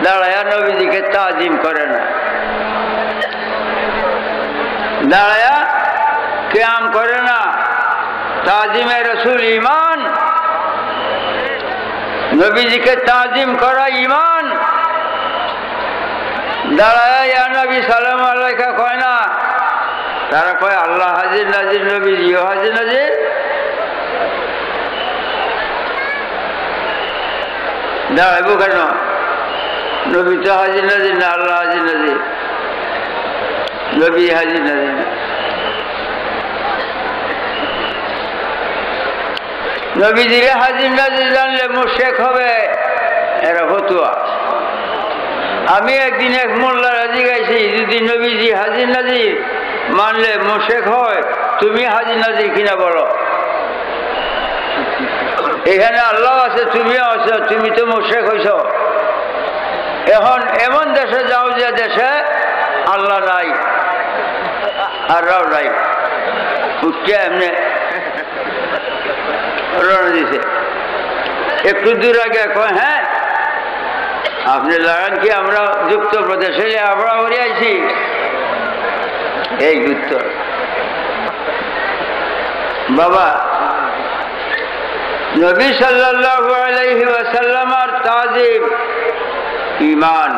দাঁড়ায়া নবীজিকে তাজিম করে না, দাঁড়ায়া কিয়াম করে না। তাজিমে রসুল ঈমান, নবীজিকে তাজিম করা ঈমান। দাঁড়ায়া ইয়া নবী সালাম আলাইকা কয় না, তারা কয় আল্লাহ হাজির নাজির, নবীজিও হাজির নাজির। দাঁড়াইব কেন? নবী তো হাজির নাজির না, আল্লাহ হাজির নাজির, নবী হাজির নাজির না। নবীজিরে হাজির নাজির জানলে মুশরিক হবে, এরা ফতুয়া। আমি একদিন এক মোল্লার হাজি গাইছি, যদি নবীজি হাজির নাজির মানলে মুশরিক হয়, তুমি হাজির নাজির কিনা বলো। এখানে আল্লাহ আছে, তুমিও আছো, তুমি তো মুশরিক হইছ। এখন এমন দেশে যাও যে দেশে আল্লাহ নাই আর রাও নাই, উঠিয়া এমনি রওনা দিছে। একটু দূর আগে কয় হ্যাঁ আপনি লাগান কি আমরা যুক্ত প্রদেশে আমরা উড়ে আইছি, এই উত্তর। বাবা নবী সাল্লাল্লাহু আলাইহি ওয়াসাল্লামের তাজিম ঈমান।